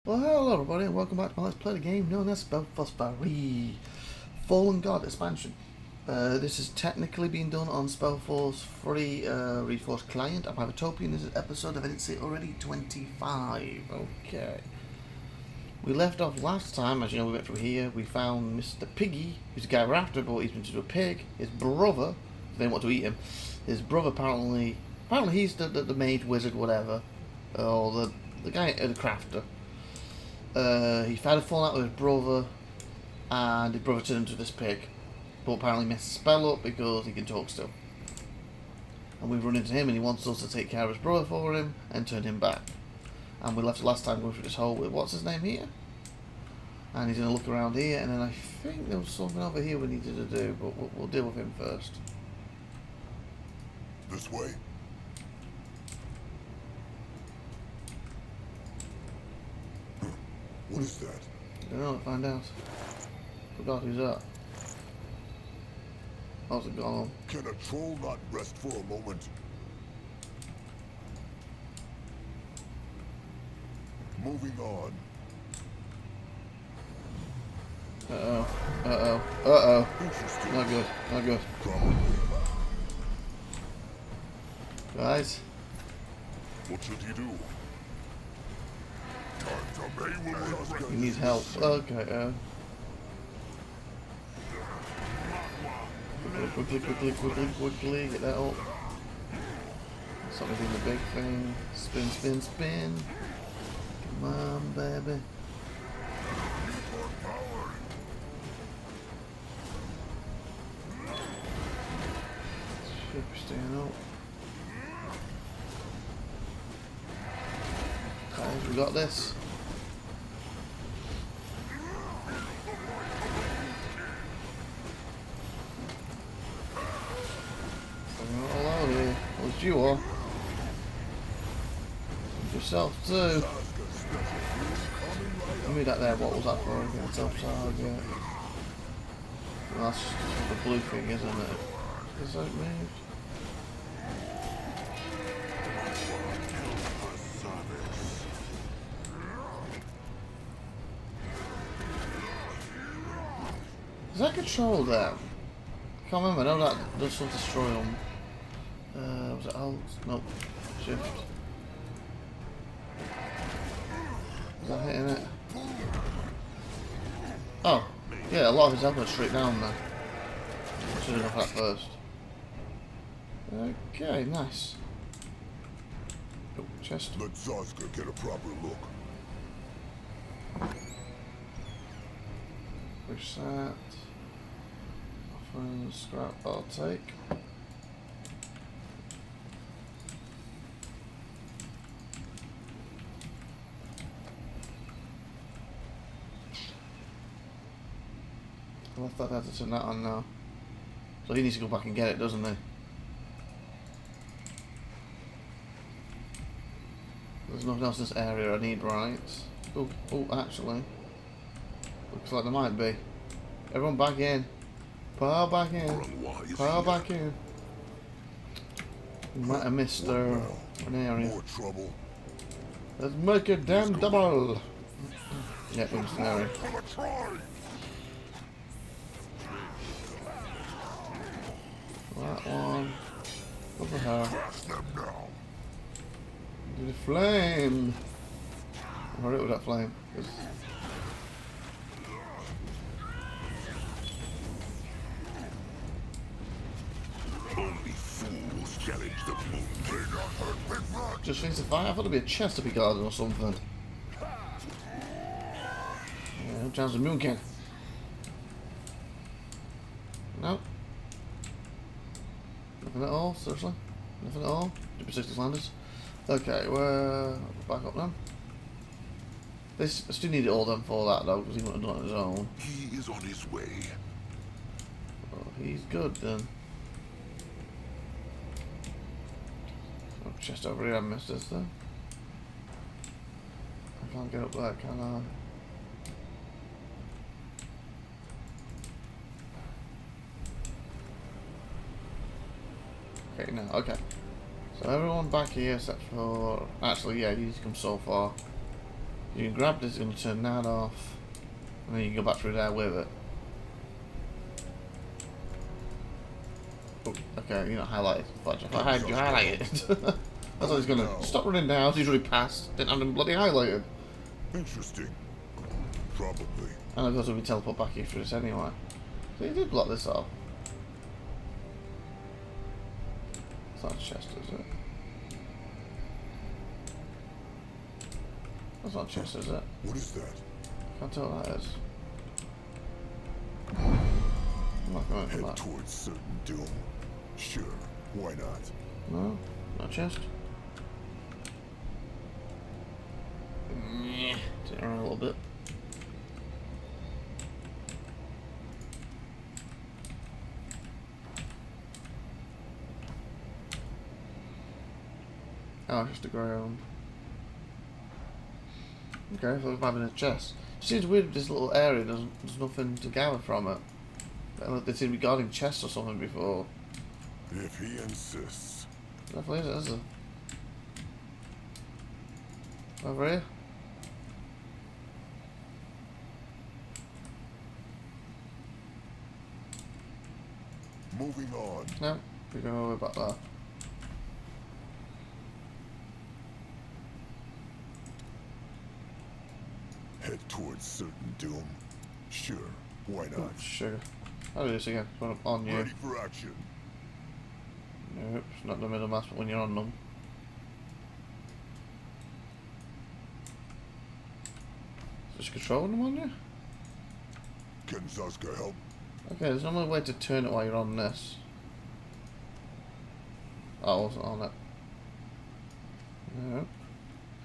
Well, hello everybody and welcome back to my Let's Play the game known as SpellForce Fallen God expansion. This is technically being done on SpellForce free Reforged client. I'm IVATOPIA and this is episode, if I didn't say it already, 25. Okay. We left off last time, as you know, we went through here. We found Mr. Piggy, who's the guy we're after, but he's been to a pig. His brother, they want to eat him. His brother apparently he's the mage wizard, whatever, or the guy, the crafter. He had a fallout with his brother, and his brother turned into this pig. But apparently messed the spell up because he can talk still. And we've run into him, and he wants us to take care of his brother for him and turn him back. And we left last time going through this hole with what's his name here. And he's going to look around here, and then I think there was something over here we needed to do, but we'll deal with him first. This way. What is that? I don't know, find out. Forgot who's that. How's it gone? Can a troll not rest for a moment? Moving on. Uh-oh. Interesting. Not good, not good. Probably. Guys. What should he do? He needs help. Okay, quickly, get that up. Something in the big thing. Spin. Come on, baby. Should be staying up. Guys, we got this. All out here. At least you are. And yourself too. Give me that there. What was that for again? Self-target. Well, that's just the blue thing, isn't it? Is that moved? Does that control them? I can't remember. I know that does sort of destroy them. Was it Alt? Nope. Shift. Is that hitting it? Oh, yeah, a lot of his health went straight down then. Should have got that first. Okay, nice. Oh, chest. Let Zaska get a proper look. Reset. Offering scrap, I'll take. I thought I had to turn that on now. So he needs to go back and get it, doesn't he? There's nothing else in this area I need, right? Oh, actually. Looks like there might be. Everyone back in. Pile back in. Pile back in. We might have missed an area. More trouble. Let's make it damn double. Yeah, we missed an area. That one. Over her. Do the flame. I'm alright with that flame. Only fools challenge the moon. Just needs to fight. I thought there'd be a chest to be guarded or something. Yeah, no chance of Moon King. Nope. Nothing at all, seriously? Nothing at all? 60 landers. Okay, we're back up then. I still need it all done for that though, because he wouldn't have done it on his own. He is on his way. Oh, he's good then. Oh, chest over here, I missed this though. I can't get up there, can I? Okay, now, okay. So everyone back here except for... Actually, yeah, he's come so far. You can grab this, it's going to turn that off, and then you can go back through there with it. Oh, okay, you're not highlighted. Fudge, if I had you highlighted. I thought he's going to stop running down, he's already passed, didn't have him bloody highlighted. Interesting. Probably. And of course we'll be teleport back here through this anyway. So he did block this off. It's not a chest, is it? That's not a chest, is it? What is that? Can't tell what that is. I'm not going for Head that. towards certain doom. Sure, why not? No, not a chest. Turn around a little bit. Oh, just the ground. Okay, so it's having a chest. It seems weird with this little area, there's nothing to gather from it. They seem to be guarding chests or something before. If he insists. Definitely is it, is it? Over here? Moving on. No, we're going over back there. Head towards certain doom. Sure, why not? Oh, sugar. I'll do this again. Run up on you. Ready for action. Nope, it's not the middle mass, but when you're on them. Just controlling them on you? Can Zazka help? Okay, there's no other way to turn it while you're on this. Oh, I wasn't on it. No.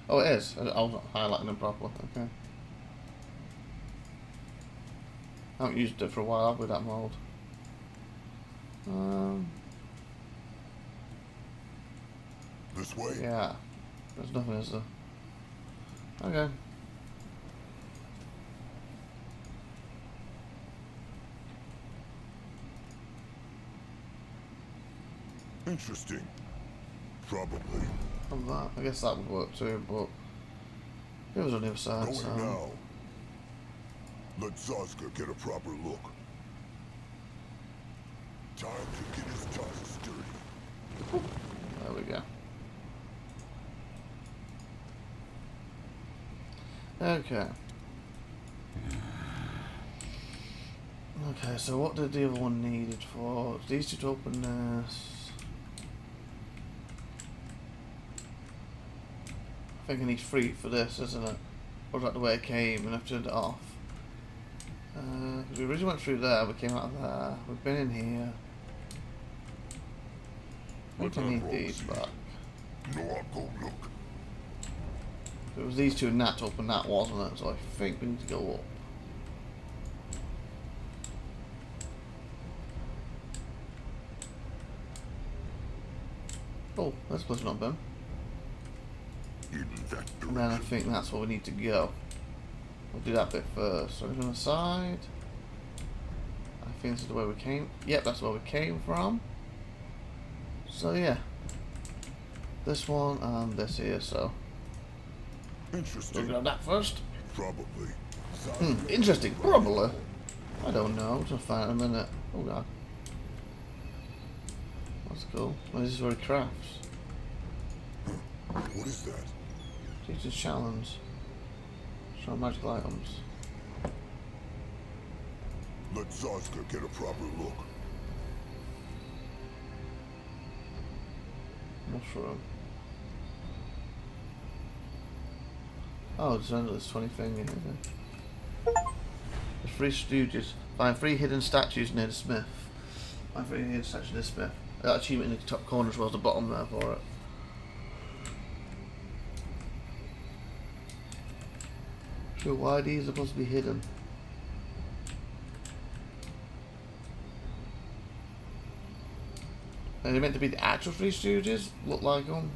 Oh, it is. I wasn't highlighting them properly. Okay. I haven't used it for a while with that mold. This way? Yeah. There's nothing, is there? Okay. Interesting. Probably. From that, I guess that would work too, but it was on the other side, Going so. now. Let Zazka get a proper look. Time to get his tusks dirty. There we go. Okay. Okay, so what did the other one need it for? These two to open this. I think I need 3 for this, isn't it? Or is that the way it came and I've turned it off? Because we originally went through there, we came out of there, we've been in here. I think I need these back. No, I'll go look. It was these two and that to open that, wasn't it? So I think we need to go up. Oh, this place not been. In that And then I direction. think that's where we need to go. We'll do that bit first. So we're on the side. I think this is the way we came. Yep, that's where we came from. So yeah. This one and this here, so. We'll Interesting. grab that first. Probably. Zazka. Interesting. Probably. I don't know. We'll find out in a minute. Oh god. That's cool. Well, this is where he crafts. What is that? Teacher's challenge. Show magical items. Let Zazka get a proper look. Mushroom. Oh, it's under this 20 thing here. The 3 stooges. Find 3 hidden statues near the smith. Find 3 hidden statues near the smith. That achievement in the top corner as well as the bottom there for it. So why are these supposed to be hidden? Are they meant to be the actual 3 stooges? Look like them?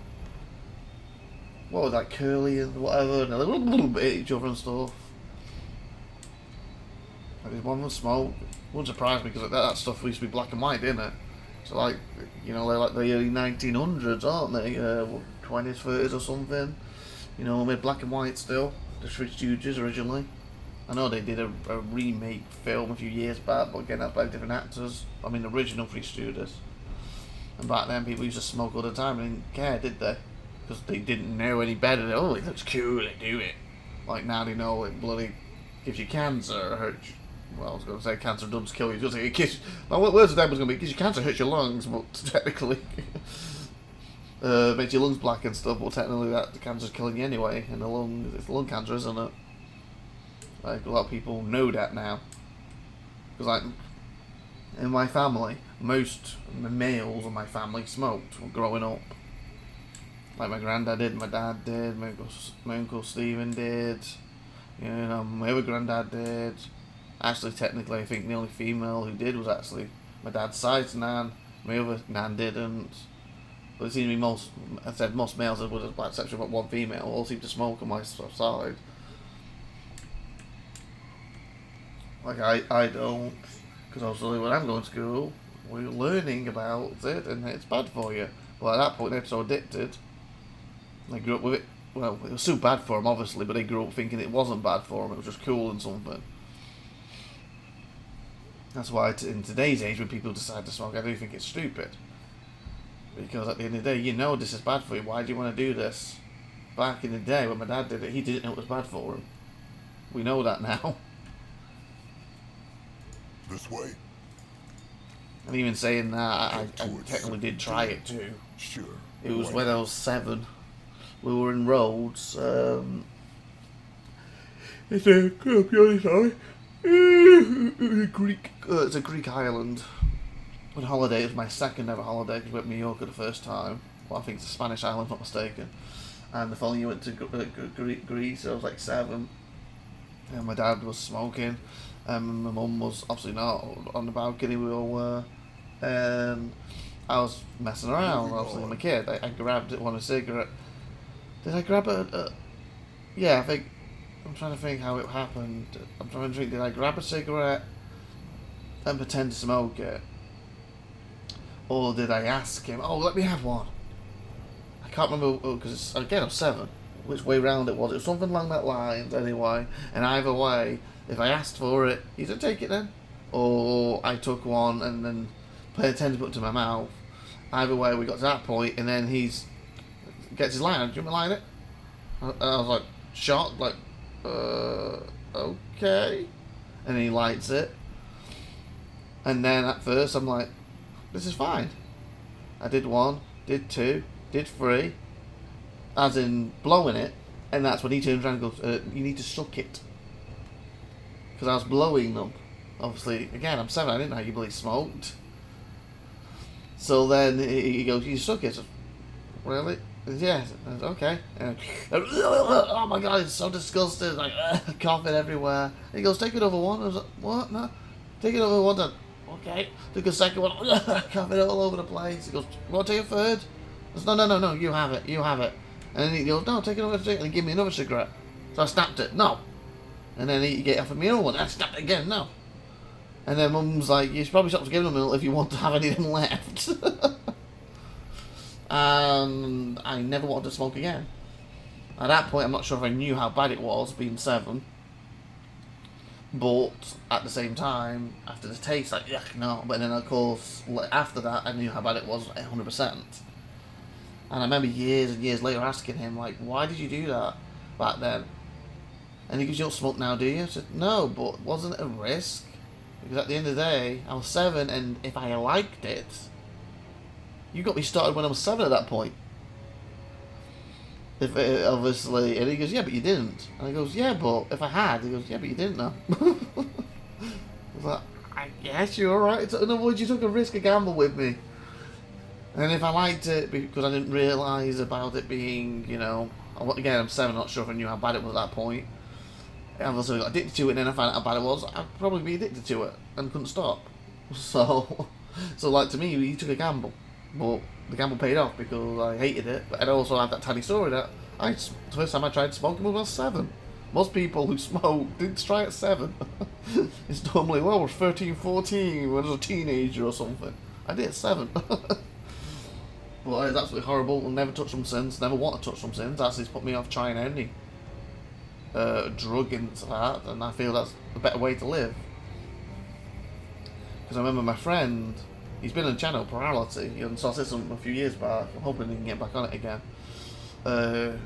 What was that, curly and whatever, and they like, hit each other and stuff. Like there's one with smoke. Wouldn't surprise me because that stuff used to be black and white, didn't it? So like, you know, they're like the early 1900s, aren't they? 20s, 30s or something. You know, made black and white still. the Three Stooges originally. I know they did a remake film a few years back, but again, that's by different actors. I mean, the original Three Stooges. And back then, people used to smoke all the time and didn't care, did they? Because they didn't know any better. Oh, it looks cool, they do it. Like now they know it bloody gives you cancer, hurts you. Well, I was going to say cancer doesn't kill you. Just it gives. My words of that was going to be gives you cancer, hurts your lungs, but technically makes your lungs black and stuff. But technically, that the cancer's killing you anyway. And the lung, it's lung cancer, isn't it? Like a lot of people know that now. Because like in my family, most males in my family smoked growing up. Like my granddad did, my dad did, my uncle Stephen did, you know, my other granddad did. Actually, technically, I think the only female who did was actually my dad's side's nan. My other nan didn't. But it seemed to be most males, with a exception of one female, all seem to smoke on my side. Like I don't, because obviously when I'm going to school, we're learning about it, and it's bad for you. Well, at that point, they're so addicted. They grew up with it. Well, it was so bad for them, obviously, but they grew up thinking it wasn't bad for them. It was just cool and something. That's why in today's age, when people decide to smoke, I do think it's stupid. Because at the end of the day, you know this is bad for you. Why do you want to do this? Back in the day, when my dad did it, he didn't know it was bad for him. We know that now. This way. And even saying that, I technically did try it too. Sure. It was when I was 7. We were in Rhodes. It's a Greek island. On holiday, it was my second ever holiday because we went to Mallorca the first time. Well, I think it's a Spanish island, if I'm not mistaken. And the following year went to Greece. I was like 7. And my dad was smoking. My mum was obviously not on the balcony. We all were. And I was messing around. Obviously, I'm a kid. I grabbed one a cigarette. Did I grab a? Yeah, I think. I'm trying to think how it happened. I'm trying to think. Did I grab a cigarette and pretend to smoke it, or did I ask him? Oh, let me have one. I can't remember because again I'm 7. Which way round it was? It was something along that lines anyway. And either way, if I asked for it, he said take it then, or I took one and then pretended to put it to my mouth. Either way, we got to that point, and then he's gets his line. Do you want me to line it? And I was like shocked, like okay. And he lights it, and then at first I'm like, this is fine. I did 1, did 2, did 3, as in blowing it, and that's when he turns around and goes, you need to suck it. Because I was blowing them. Obviously, again, I'm 7, I didn't know how you bloody smoked. So then he goes, you suck it. So, really? Yeah, okay. And, oh my god, it's so disgusting. Like, coughing everywhere. And he goes, take another one. I was like, what? No. Take another one then. Okay. Took a second one. Coughing all over the place. He goes, want to take a third? I said, no, you have it. You have it. And then he goes, no, take another cigarette. And he gave me another cigarette. So I snapped it. No. And then he get offered me another one. I snapped it again. No. And then Mum's like, you should probably stop giving them if you want to have any of them left. And I never wanted to smoke again. At that point, I'm not sure if I knew how bad it was, being 7. But at the same time, after the taste, like, yuck, no. But then, of course, after that, I knew how bad it was 100%. And I remember years and years later asking him, like, why did you do that back then? And he goes, you don't smoke now, do you? I said, no, but wasn't it a risk? Because at the end of the day, I was 7, and if I liked it, you got me started when I was 7 at that point. If obviously, and he goes, yeah, but you didn't. And he goes, yeah, but if I had, he goes, yeah, but you didn't know. I was like, I guess you're alright. In other words, you took a risk, a gamble with me. And if I liked it, because I didn't realise about it being, you know, again, I'm 7, not sure if I knew how bad it was at that point. I obviously got addicted to it, and then I found out how bad it was. I'd probably be addicted to it and couldn't stop. So like to me, he took a gamble. But the gamble paid off because I hated it. But I also have that tiny story that the first time I tried smoking was when I was 7. Most people who smoke didn't try at 7. It's normally, well, we're 13, 14, when I was a teenager or something. I did at 7. Well, it's absolutely horrible. I've never touched them since. Never want to touch them since. That's put me off trying any. drug into that, and I feel that's a better way to live. Because I remember my friend, he's been on channel Plurality, and so I said something a few years back. I'm hoping he can get back on it again.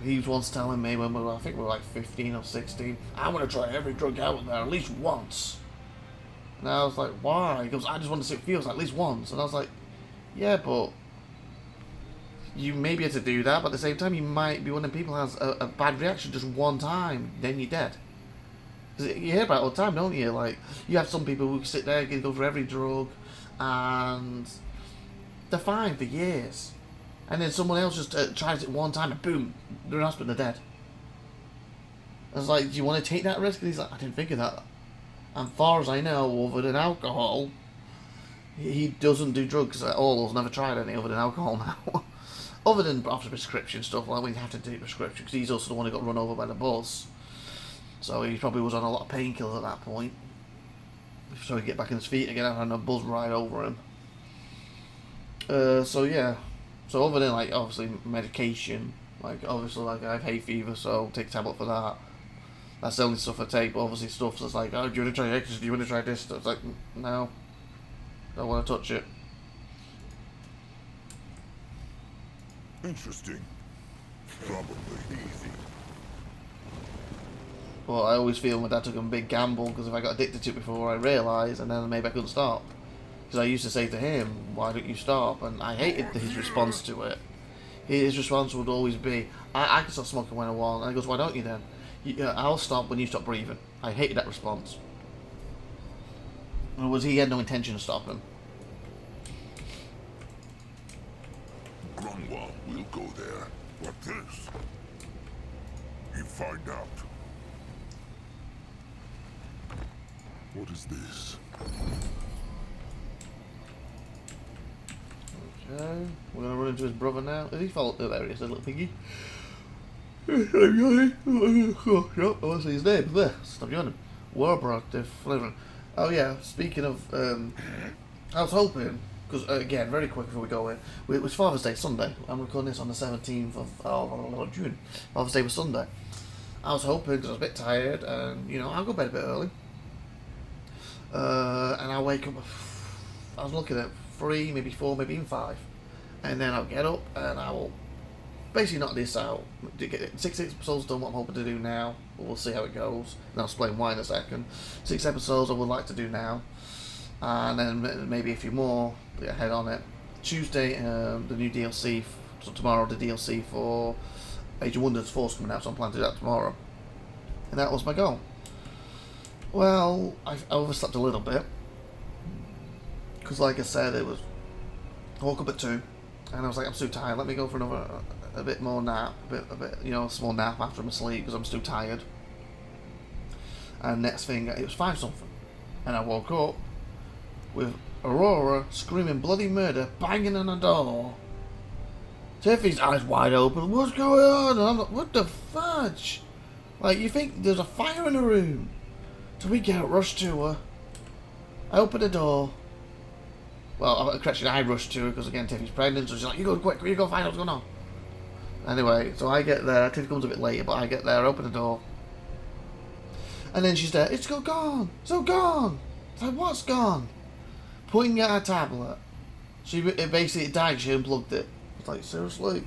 He was once telling me when I think we were like 15 or 16, I want to try every drug out there at least once. And I was like, why? He goes, I just want to see what it feels like at least once. And I was like, yeah, but you may be able to do that, but at the same time, you might be one of the people who has a bad reaction just one time, then you're dead. You hear about it all the time, don't you? Like, you have some people who sit there and go for every drug, and they're fine for years. And then someone else just tries it one time, and boom, they're in hospital, they're dead. I was like, do you want to take that risk? And he's like, I didn't think of that. And far as I know, other than alcohol, he doesn't do drugs at all. He's never tried any other than alcohol now. Other than after prescription stuff, like when you have to take prescription, because he's also the one who got run over by the bus. So he probably was on a lot of painkillers at that point. So he'd get back on his feet again after a bus ride over him. So yeah. So other than like obviously medication, like obviously like I have hay fever, so take a tablet for that. That's the only stuff I take. But obviously stuff that's like, oh, do you want to try X? Do you want to try this? It's like, no, don't want to touch it. Interesting. Probably easy. Well, I always feel my dad took a big gamble, because if I got addicted to it before I realised, and then maybe I couldn't stop. Because I used to say to him, why don't you stop? And I hated his response to it. His response would always be, I can stop smoking when I want. And he goes, why don't you then? I'll stop when you stop breathing. I hated that response. In other words, he had no intention of stopping. Grunwald, we'll go there. What this? You find out. What is this? Okay, we're gonna run into his brother now. Is he followed? Oh, there he is, the little piggy. Oh, I want to see his name. There, stop yawning. Warbrock, the flavor. Oh yeah, speaking of, I was hoping, because again, very quick before we go in, it was Father's Day Sunday. I'm recording this on the 17th of June. Father's Day was Sunday. I was hoping, because I was a bit tired, and you know, I'll go to bed a bit early. And I'll wake up, I was looking at 3, maybe 4, maybe even 5. And then I'll get up and I will basically knock this out. Get 6 episodes done, what I'm hoping to do now. But we'll see how it goes. And I'll explain why in a second. 6 episodes I would like to do now. And then maybe a few more, get head on it. Tuesday, the new DLC, so tomorrow the DLC for Age of Wonders 4 is coming out, so I'm planning to do that tomorrow. And that was my goal. Well, I overslept a little bit. Because like I said, I woke up at 2. And I was like, I'm too tired, let me go for a bit more nap. A bit, you know, a small nap after I'm asleep, because I'm too tired. And next thing, it was 5 something. And I woke up with Aurora screaming bloody murder, banging on the door. Tiffy's eyes wide open, what's going on? And I'm like, what the fudge? Like, you think there's a fire in the room? So we get out, rush to her. I open the door. Well, actually, I rush to her because again, Tiffy's pregnant, so she's like, you go quick, you go find out what's going on. Anyway, so I get there. Tiffy comes a bit later, but I get there, open the door. And then she's there, it's gone, it's all gone. It's like, what's gone? Putting at her tablet. It basically died, she unplugged it. It's like, seriously?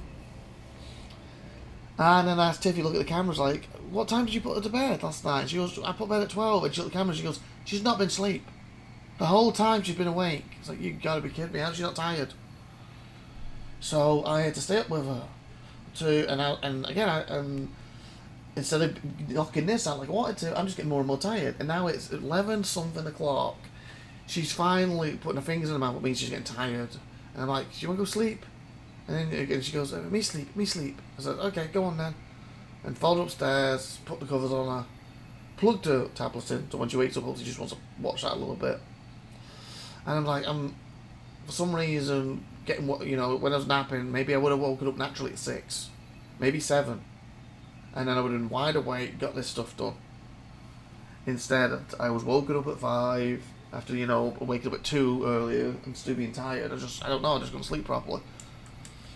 And then I asked Tiffy, look at the cameras, like, what time did you put her to bed last night? She goes, I put bed at 12. And she looked at the camera, she goes, she's not been asleep. The whole time she's been awake. It's like, you gotta be kidding me, how's she not tired? So I had to stay up with her. Instead of knocking this out like I wanted to, I'm just getting more and more tired. And now it's 11 something o'clock. She's finally putting her fingers in her mouth, which means she's getting tired. And I'm like, do you want to go sleep? And then again she goes, me sleep. I said, okay, go on then. And followed upstairs, put the covers on her, plugged her tablet in, so when she wakes up, she just wants to watch that a little bit. And I'm like, for some reason, getting what, you know, when I was napping, maybe I would have woken up naturally at 6, maybe 7. And then I would have been wide awake, got this stuff done. Instead, I was woken up at 5, after, you know, waking up at 2 earlier, and still being tired. I don't know, I just couldn't sleep properly.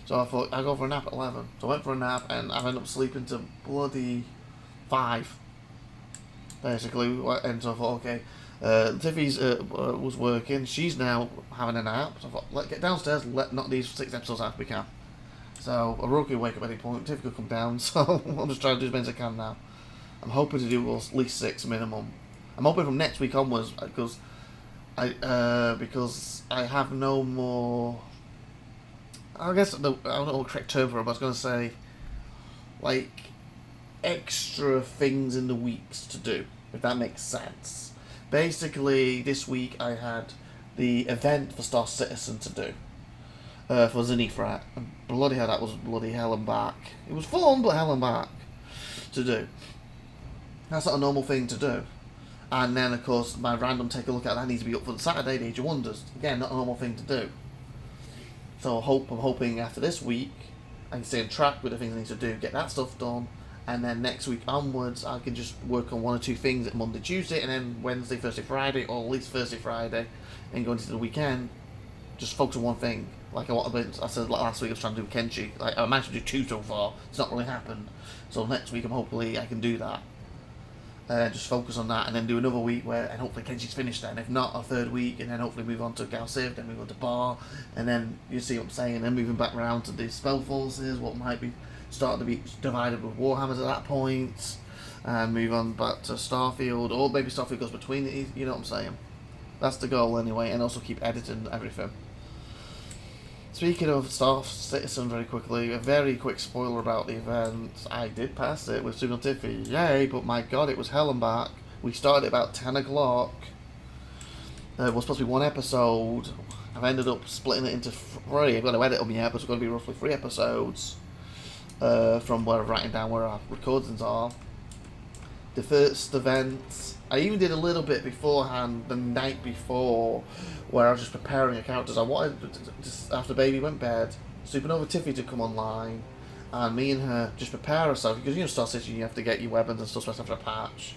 So I thought, I'll go for a nap at 11. So I went for a nap, and I ended up sleeping to bloody 5. basically. And so I thought, okay, Tiffy's was working. She's now having a nap. So I thought, let's get downstairs. Let knock these 6 episodes out if we can. So Aruki will wake up at any point. Tiffy could come down. So I'm just trying to do as many as I can now. I'm hoping to do at least 6 minimum. I'm hoping from next week onwards because I have no more. I guess I don't know the correct term for it, but I was going to say like extra things in the weeks to do, if that makes sense. Basically, this week I had the event for Star Citizen to do for Zenithrat. And bloody hell, that was bloody hell and back. It was fun, but hell and back to do. That's not a normal thing to do. And then, of course, my random take a look at that needs to be up for the Saturday, the Age of Wonders. Again, not a normal thing to do. So I'm hoping after this week, I can stay on track with the things I need to do, get that stuff done, and then next week onwards, I can just work on 1 or 2 things at Monday, Tuesday, and then Wednesday, Thursday, Friday, or at least Thursday, Friday, and go into the weekend, just focus on one thing. Like I said last week, I was trying to do Kenshi. Like I managed to do 2 so far. It's not really happened. So next week, hopefully I can do that. Just focus on that, and then do another week and hopefully Kenshi's finished then. If not, a 3rd week, and then hopefully move on to Galciv, then move on to Bar, and then you see what I'm saying, and then moving back around to the SpellForces, what might be starting to be divided with Warhammers at that point, and move on back to Starfield, or maybe Starfield goes between these, you know what I'm saying. That's the goal anyway, and also keep editing everything. Speaking of Star Citizen, very quickly, a very quick spoiler about the event. I did pass it with Signal Tiffy, yay, but my god, it was hell and back. We started at about 10 o'clock. It was supposed to be 1 episode. I've ended up splitting it into 3. I've got to edit them yet, but it's going to be roughly 3 episodes. From where I'm writing down where our recordings are. The first event, I even did a little bit beforehand, the night before, where I was just preparing the characters. I wanted, just after baby went bed, Supernova Tiffy to come online, and me and her just prepare ourselves, because you know Star Citizen, you have to get your weapons and stuff after a patch.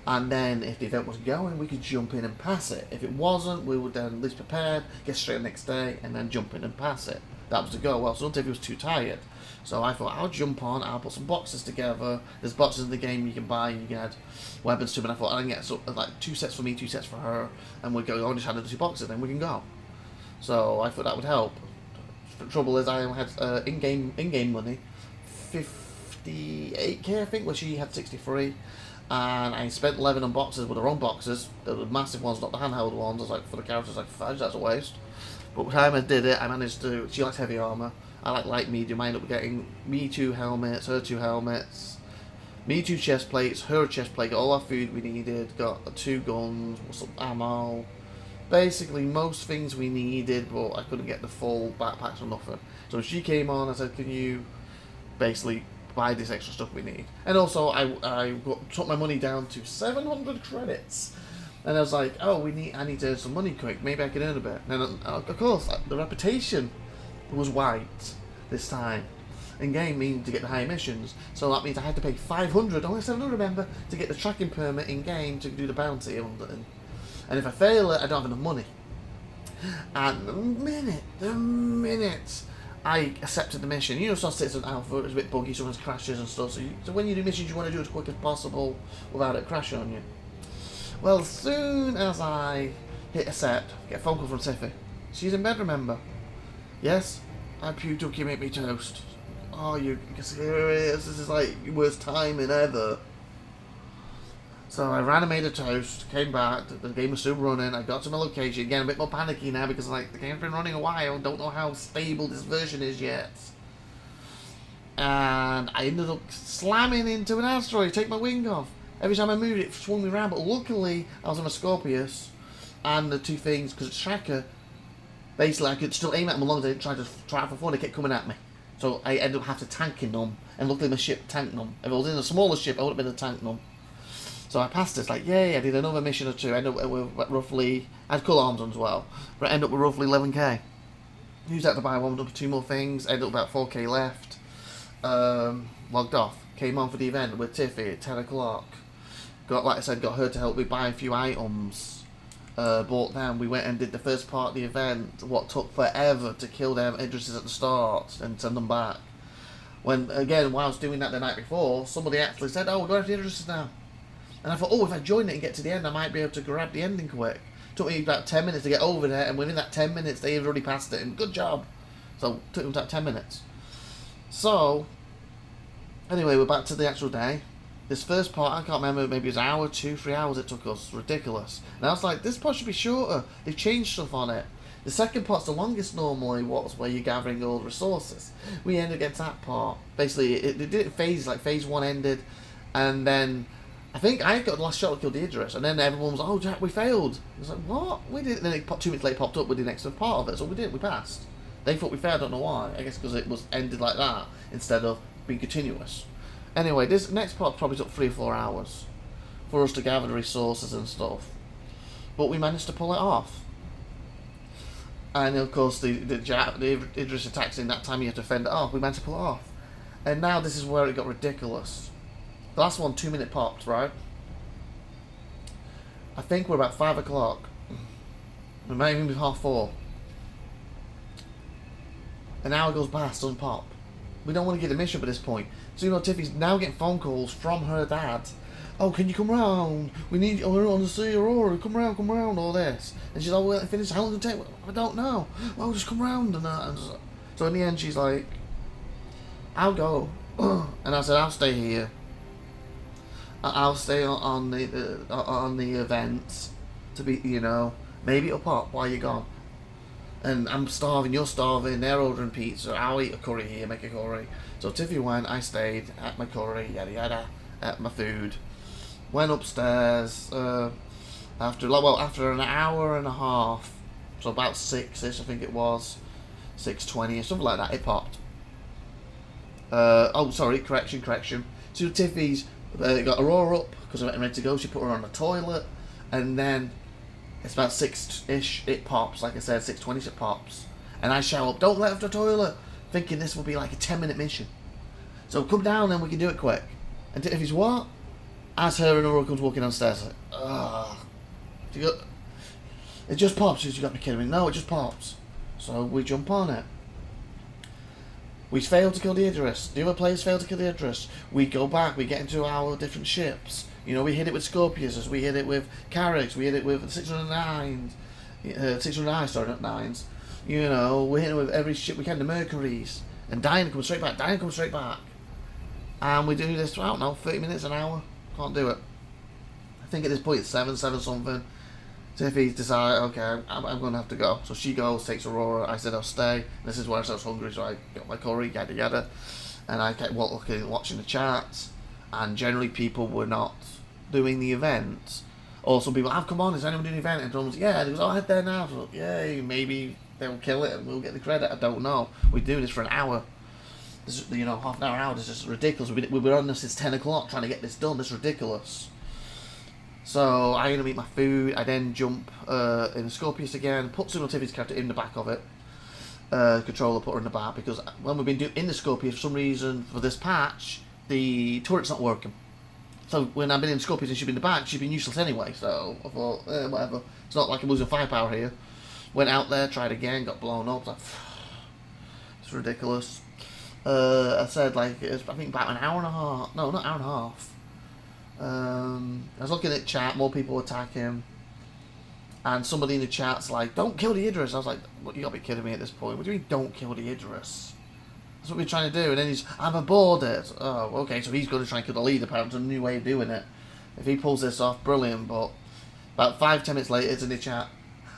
And then if the event was going, we could jump in and pass it. If it wasn't, we would then at least prepare, get straight the next day, and then jump in and pass it. That was the goal. Well, so Tiffy was too tired. So I thought, I'll jump on, I'll put some boxes together. There's boxes in the game you can buy, and you can add weapons to them. And I thought, I can get like 2 sets for me, 2 sets for her, and we'd go, I'll just add the 2 boxes, then we can go. So I thought that would help. The trouble is, I had in-game money, 58k I think, where she had 63. And I spent 11 on boxes with her own boxes, the massive ones, not the handheld ones. I was like, for the characters, like, fudge, that's a waste. But by the time I did it, I managed to. She likes heavy armour. I like light medium. I ended up getting me 2 helmets, her 2 helmets, me 2 chest plates, her chest plate. Got all our food we needed. Got 2 guns, some ammo. Basically, most things we needed, but I couldn't get the full backpacks or nothing. So when she came on, I said, "Can you basically buy this extra stuff we need?" And also, I took my money down to 700 credits. And I was like, oh, I need to earn some money quick. Maybe I can earn a bit. And of course, the reputation was wiped this time. In-game means to get the higher missions. So that means I had to pay 500, only 700 remember, to get the tracking permit in-game to do the bounty. And if I fail it, I don't have enough money. And the minute I accepted the mission, you know, Star Citizen Alpha, it was a bit buggy, sometimes crashes and stuff. So when you do missions, you want to do it as quick as possible without it crashing on you. Well, as soon as I hit accept, get a phone call from Tiffy. She's in bed, remember? Yes? I puked up, you make me toast. Oh, you can see this is like your worst timing ever. So I ran and made a toast, came back, the game was still running, I got to my location, again a bit more panicky now because like the game's been running a while, don't know how stable this version is yet. And I ended up slamming into an asteroid, take my wing off. Every time I moved it swung me around, but luckily I was on a Scorpius, and the 2 things, because it's tracker, basically I could still aim at them as long as I didn't try out for fun, they kept coming at me. So I ended up having to tanking them, and luckily my ship tanked them. If I was in a smaller ship, I would have been a tank them. So I passed this, like, yay, I did another mission or 2, I ended up with roughly, I had colour arms on as well, but I ended up with roughly 11k. Used that to buy 1 or 2 more things, ended up about 4k left. Logged off, came on for the event with Tiffy at 10 o'clock. Got, like I said, got her to help me buy a few items. Bought them. We went and did the first part of the event. What took forever to kill them Idrises at the start and send them back. When again, while I was doing that the night before, somebody actually said, "Oh, we're going to Idrises now." And I thought, oh, if I join it and get to the end, I might be able to grab the ending quick. Took me about 10 minutes to get over there, and within that 10 minutes, they had already passed it, and good job. So, it took them about 10 minutes. So, anyway, we're back to the actual day. This first part, I can't remember, maybe it was an hour, 2, 3 hours it took us. Ridiculous. And I was like, this part should be shorter. They've changed stuff on it. The second part's the longest normally, where you're gathering all the resources. We ended against that part. Basically, it did it in phases, like phase 1 ended, and then I think I got the last shot to kill the Idris, and then everyone was like, oh Jack, we failed. I was like, what? We did. And then 2 minutes later popped up with the next part of it, so we did, we passed. They thought we failed, I don't know why. I guess because it was ended like that, instead of being continuous. Anyway, this next part probably took 3 or 4 hours for us to gather the resources and stuff. But we managed to pull it off. And of course, the Idris attacks in that time you have to fend it off. We managed to pull it off. And now this is where it got ridiculous. The last one, 2 minute popped, right? I think we're about 5 o'clock. It might even be 4:30. An hour goes past, doesn't pop. We don't want to get the mission at this point. So, you know, Tiffy's now getting phone calls from her dad. Oh, can you come round? We need you. We're on the sea, Aurora. Come round, all this. And she's like, well, finish. How long does it take? I don't know. Well, just come round and that. And so in the end, she's like, I'll go. And I said, I'll stay here. I'll stay on the events to be, you know, maybe it'll pop while you're gone. And I'm starving, you're starving, they're ordering pizza, I'll eat a curry here, make a curry. So Tiffy went, I stayed, at my curry, yada yada, at my food. Went upstairs, after an hour and a half, so about 6-ish I think it was, 6:20 or something like that, it popped. Oh sorry, correction. So Tiffy's got Aurora up, because I'm ready to go, she put her on the toilet, and then it's about 6-ish, it pops, like I said, 6:20 it pops. And I shout up, don't let her to the toilet, thinking this will be like a 10-minute mission. So come down and we can do it quick. And Tiffy's what? As her and Aurora comes walking downstairs, like, ugh. It just pops, she goes, you got to be kidding me. No, it just pops. So we jump on it. We failed to kill the Idris. The other players failed to kill the Idris. We go back, we get into our different ships. You know, we hit it with Scorpiuses, we hit it with Carracks, we hit it with 609s, 609, sorry, not 9s. You know, we hit it with every ship we can, the Mercuries. And Diana comes straight back. And we do this, I don't know, 30 minutes, an hour. Can't do it. I think at this point it's 7 something. Tiffy decides, okay, I'm going to have to go. So she goes, takes Aurora. I said I'll stay. This is where I was hungry, so I got my curry, yada yada. And I kept watching the chats. And generally people were not doing the event. Or some people, come on, is anyone doing the event? And everyone was, yeah. And it was, oh, head there now. So, yay, maybe they'll kill it and we'll get the credit. I don't know. We're doing this for an hour. This is, you know, half an hour, this is just ridiculous. We've been on this since 10 o'clock trying to get this done. This is ridiculous. So I'm going to eat my food. I then jump in Scorpius again, put Suno Tiffy's character in the back of it. Controller, put her in the back, because when we've been doing in the Scorpius, for some reason, for this patch, the turret's not working. So when I've been in Scorpius and she's been in the back, she's been useless anyway. So I thought, whatever. It's not like I'm losing firepower here. Went out there, tried again, got blown up. Like, it's ridiculous. I said, like, it's, I think about an hour and a half. No, not an hour and a half. I was looking at chat, more people attack him. And somebody in the chat's like, don't kill the Idris. I was like, what, you gotta be kidding me at this point. What do you mean, don't kill the Idris? That's what we're trying to do. And then he's, I'm aboard it. Oh, okay, so he's going to try and kill the leader. Apparently, it's a new way of doing it. If he pulls this off, brilliant. But about 5-10 minutes later, it's in the chat.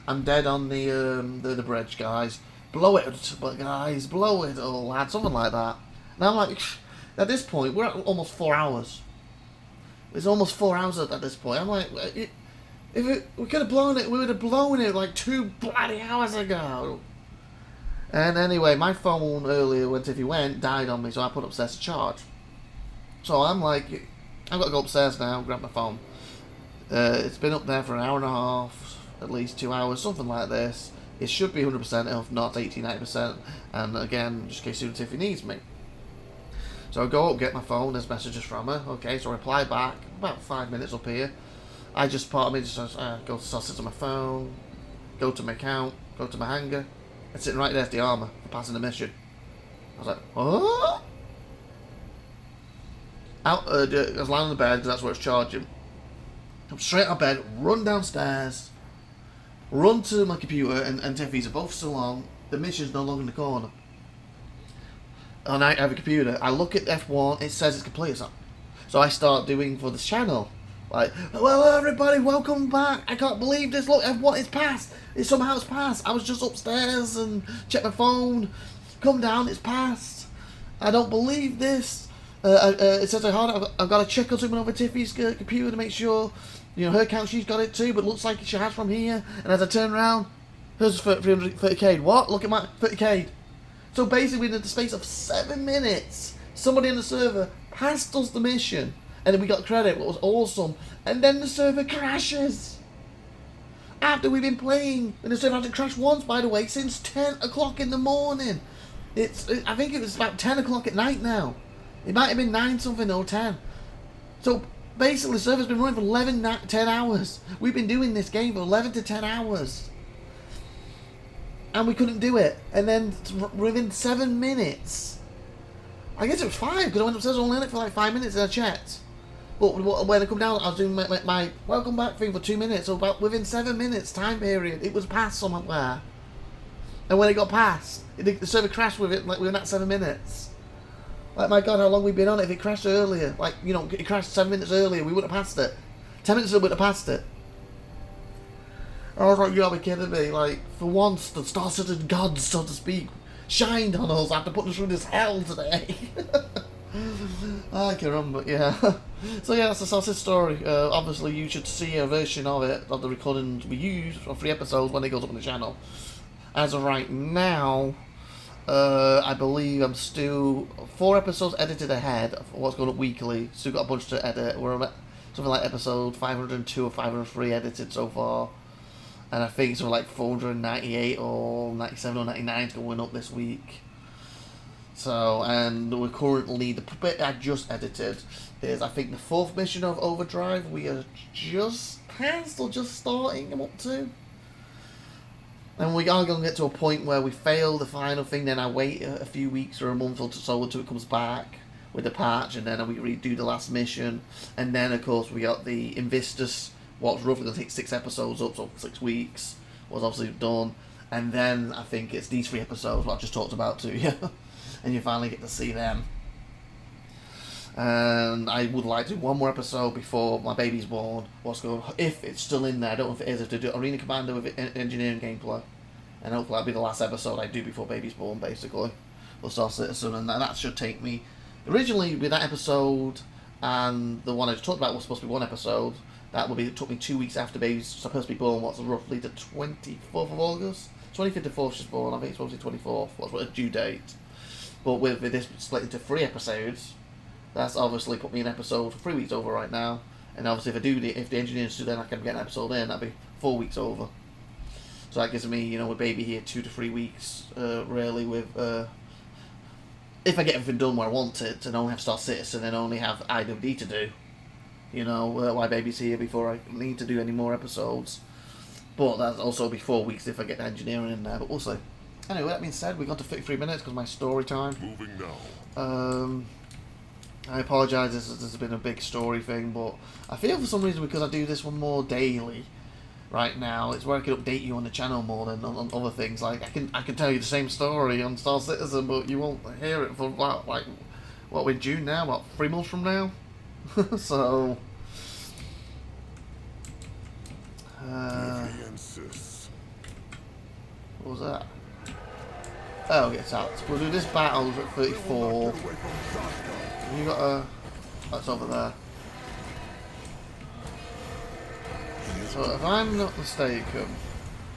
I'm dead on the bridge, guys. Blow it, but guys, blow it, oh lad, something like that. And I'm like, at this point, we're at almost 4 hours. It's almost 4 hours at this point. I'm like, we could have blown it. We would have blown it like 2 bloody hours ago. And anyway, my phone earlier, when Tiffy went, died on me, so I put it upstairs to charge. So I'm like, I've got to go upstairs now, grab my phone. It's been up there for an hour and a half, at least 2 hours, something like this. It should be 100%, if not 80-90%. And again, just in case Tiffy needs me. So I go up, get my phone, there's messages from her. Okay, so I reply back, about 5 minutes up here. I just, part of me just says, go to my phone, go to my account, go to my hangar. It's sitting right there's the armor for passing the mission. I was like, what? I was lying on the bed because that's where it's charging. Jump straight out of bed, run downstairs, run to my computer, and Tiffy's are both still on. The mission's no longer in the corner. And I have a computer. I look at F1, it says it's complete. So I start doing for this channel. Like, well, everybody, welcome back. I can't believe this. Look, F1 is passed. Somehow it's passed. I was just upstairs and checked my phone. Come down, it's passed. I don't believe this. It says I've got to check on something over Tiffy's computer to make sure, you know, her account, she's got it too, but it looks like she has from here. And as I turn around, hers is 330k. What? Look at my 30k. So basically, in the space of 7 minutes, somebody in the server passed us the mission, and then we got credit, what was awesome. And then the server crashes. After we've been playing, and the server hasn't crashed once, by the way, since 10 o'clock in the morning. I think it was about 10 o'clock at night now. It might have been 9 something or 10. So basically, the server's been running for 10 hours. We've been doing this game for 11 to 10 hours. And we couldn't do it. And then within 7 minutes, I guess it was 5, because I went upstairs and only on it for like 5 minutes and I checked. But when I come down, I was doing my welcome back thing for 2 minutes. So about within 7 minutes time period, it was passed somewhere. And when it got passed, the server crashed with it like within that 7 minutes. Like, my God, how long we've been on it. If it crashed earlier, like, you know, it crashed 7 minutes earlier, we wouldn't have passed it. 10 minutes earlier, we wouldn't have passed it. I was like, you gotta be kidding me. Like, for once, the star-studded gods, so to speak, shined on us after putting us through this hell today. I can remember, yeah. So yeah, that's the sausage story. Obviously, you should see a version of it, of the recordings we use, for 3 episodes when it goes up on the channel. As of right now, I believe I'm still 4 episodes edited ahead of what's going up weekly. Still got a bunch to edit. We're at something like episode 502 or 503 edited so far. And I think something like 498 or 97 or 99 is going up this week. So, and we're currently, the bit I just edited is, I think, the 4th mission of Overdrive. We are just past or just starting, I'm up to. And we are going to get to a point where we fail the final thing, then I wait a few weeks or a month or so until it comes back with the patch, and then we redo the last mission. And then, of course, we got the Invistus, what's roughly going to take 6 episodes up, so 6 weeks was obviously done. And then I think it's these 3 episodes, what I've just talked about to you. And you finally get to see them. And I would like to do 1 more episode before my baby's born. What's going, if it's still in there, I don't know if it is, if they do Arena Commander with engineering gameplay. And hopefully that'll be the last episode I do before baby's born, basically. For Star Citizen, and that should take me... Originally, with that episode and the one I just talked about was supposed to be 1 episode. That would be, it took me 2 weeks after baby's supposed to be born, what's roughly the 24th of August? 25th to 4th she's born, I think it's supposed to be 24th, what's a due date. But with this split into 3 episodes, that's obviously put me an episode 3 weeks over right now. And obviously if the engineers do, then I can get an episode in, that'd be 4 weeks over. So that gives me, you know, with baby here, 2 to 3 weeks, really, with, if I get everything done where I want it, and only have Star Citizen, and only have IWD to do, you know, why baby's here before I need to do any more episodes. But that'll also be 4 weeks if I get the engineering in there, but we'll see. Anyway, that being said, we got to 53 minutes because of my story time. Moving now. I apologise, this has been a big story thing, but I feel for some reason because I do this one more daily right now, it's where I can update you on the channel more than on other things. Like, I can tell you the same story on Star Citizen, but you won't hear it for about, like, what, we're June now? What, 3 months from now? So... what was that? Oh, it's out. We'll do this battle at 34. You got a... That's over there. So if I'm not mistaken,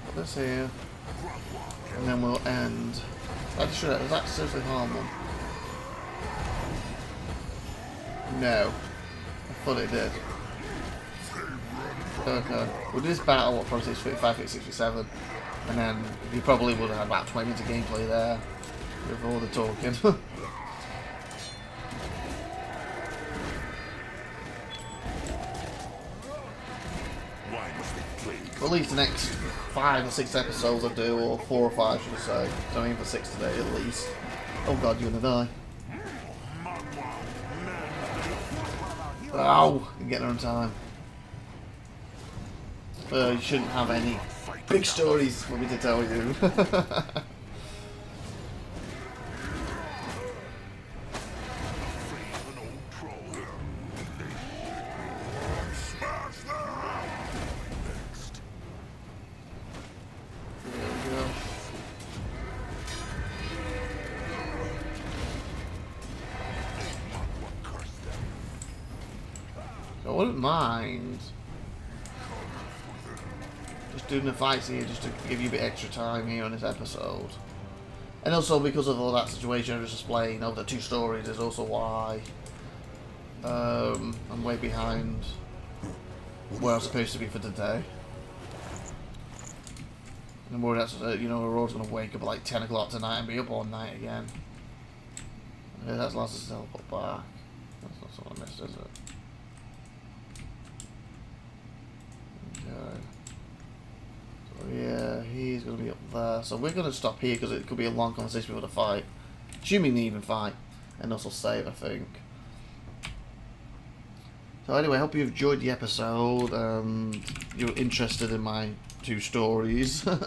put this here, and then we'll end. Does that seriously harm them? No. I thought it did. Okay. We'll do this battle, what, probably 55, 67. And then you probably would have had about 20 minutes of gameplay there with all the talking. At least the next 5 or 6 episodes I do, or 4 or 5 should I say. So I aim for 6 today at least. Oh God, you're gonna die. Ow! I'm getting her in time. You shouldn't have any big stories for me to tell you. I wouldn't mind just doing the fights here just to give you a bit extra time here on this episode. And also because of all that situation I just explained over the 2 stories is also why I'm way behind where I'm supposed to be for today. And I'm worried that, you know, Aurora's going to wake up at like 10 o'clock tonight and be up all night again. Yeah, that's last to teleport back. That's not something I missed, is it? Okay. So yeah, he's going to be up there. So we're going to stop here because it could be a long conversation before the fight. Assuming they even fight. And also save, I think. So anyway, I hope you enjoyed the episode. You're interested in my 2 stories. What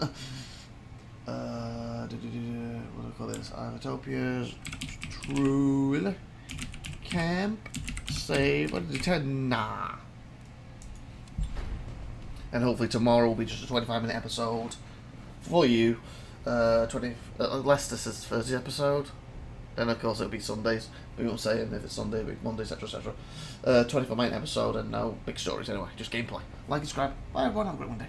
do I call this? IVATOPIA's True Camp Save. What did you tell? Nah. And hopefully tomorrow will be just a 25-minute episode for you. Unless this is Thursday episode. Then of course it'll be Sundays. We won't say if it's Sunday, it'll be Monday, etc, etc. 25-minute episode and no big stories anyway. Just gameplay. Like and subscribe. Bye everyone. Have a great one day.